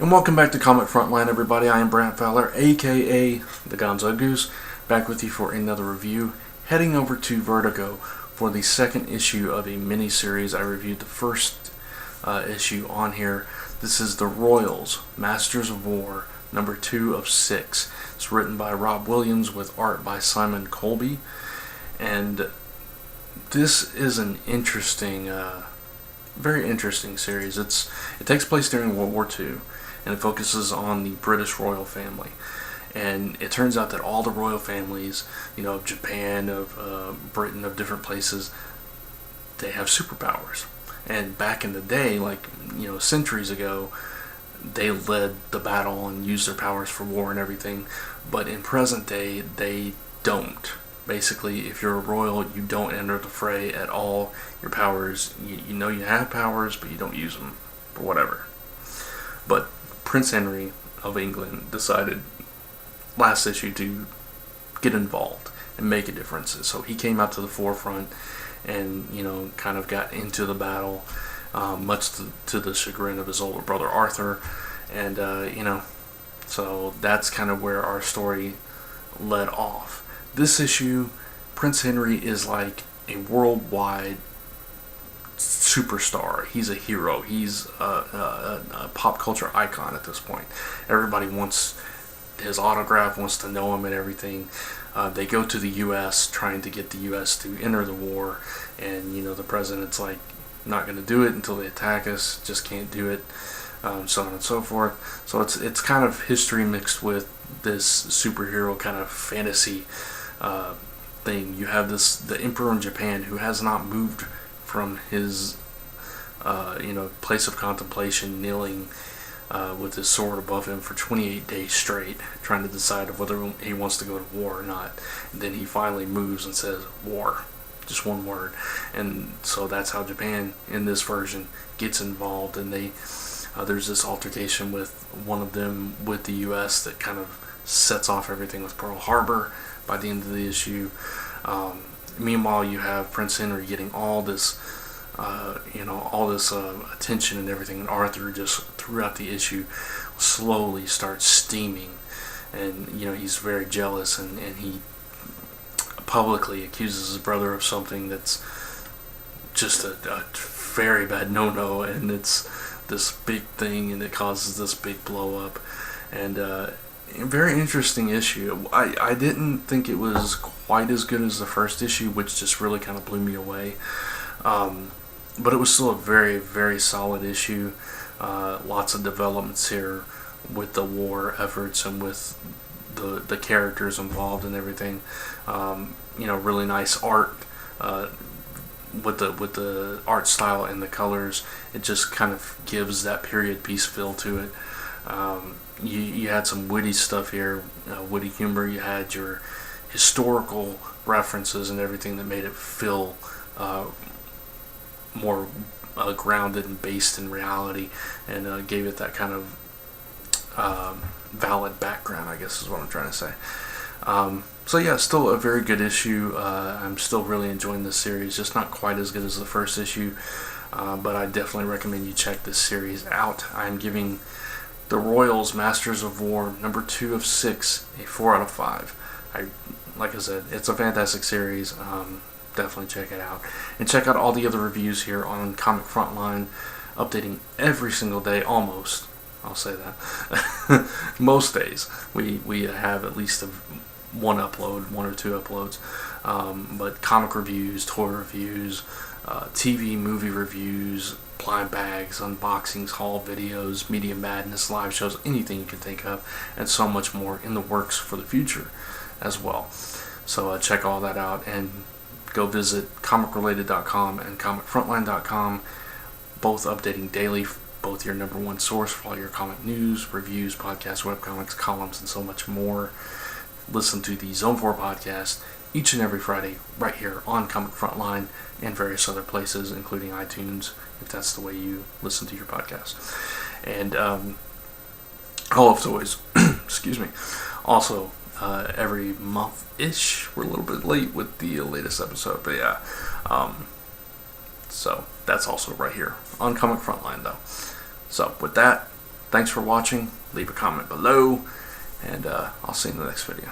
And welcome back to Comic Frontline, everybody. I am Brant Fowler, aka the Gonzogoose, back with you for another review. Heading over to Vertigo for the second issue of a mini-series. I reviewed the first issue on here. This is The Royals, Masters of War, number 2 of 6. It's written by Rob Williams with art by Simon Colby. And this is an interesting, very interesting series. It takes place during World War II. And it focuses on the British royal family. And it turns out that all the royal families, of Japan, of Britain, of different places, they have superpowers. And back in the day, centuries ago, they led the battle and used their powers for war and everything. But in present day, they don't. Basically, if you're a royal, you don't enter the fray at all. Your powers, you have powers, but you don't use them for whatever. But Prince Henry of England decided last issue to get involved and make a difference. So he came out to the forefront and, kind of got into the battle, much to the chagrin of his older brother Arthur. And, so that's kind of where our story led off. This issue, Prince Henry is like a worldwide superstar. He's a hero. He's a pop culture icon at this point. Everybody wants his autograph, wants to know him and everything. They go to the U.S. trying to get the U.S. to enter the war, and the president's like, not going to do it until they attack us. Just can't do it. So on and so forth. So it's kind of history mixed with this superhero kind of fantasy thing. You have the Emperor in Japan who has not moved from his place of contemplation, kneeling with his sword above him for 28 days straight, trying to decide whether he wants to go to war or not. And then he finally moves and says, war. Just one word. And so that's how Japan, in this version, gets involved. And there's this altercation with one of them with the U.S. that kind of sets off everything with Pearl Harbor by the end of the issue. Meanwhile, you have Prince Henry getting all this, attention and everything, and Arthur just throughout the issue slowly starts steaming, and he's very jealous, and he publicly accuses his brother of something that's just a very bad no-no, and it's this big thing, and it causes this big blow up, and a very interesting issue. I didn't think it was quite as good as the first issue, which just really kind of blew me away. But it was still a very, very solid issue. Lots of developments here with the war efforts and with the characters involved and everything. Really nice art with the art style and the colors. It just kind of gives that period piece feel to it. You had some witty stuff here, witty humor. You had your historical references and everything that made it feel more grounded and based in reality, and gave it that kind of valid background, I guess is what I'm trying to say. So yeah, still a very good issue. I'm still really enjoying this series, just not quite as good as the first issue, but I definitely recommend you check this series out. I'm giving The Royals, Masters of War, number 2 of 6, a 4 out of 5. Like I said, it's a fantastic series. Definitely check it out. And check out all the other reviews here on Comic Frontline, updating every single day, almost. I'll say that. Most days. We have at least one or two uploads. But comic reviews, toy reviews, TV, movie reviews, blind bags, unboxings, haul videos, media madness, live shows, anything you can think of, and so much more in the works for the future as well. So check all that out, and go visit comicrelated.com and comicfrontline.com, both updating daily, both your number one source for all your comic news, reviews, podcasts, webcomics, columns, and so much more. Listen to the Zone 4 podcast each and every Friday right here on Comic Frontline and various other places, including iTunes, if that's the way you listen to your podcast. And always, excuse me, also every month-ish, we're a little bit late with the latest episode, but yeah, so that's also right here on Comic Frontline, though. So with that, Thanks for watching. Leave a comment below, and I'll see you in the next video.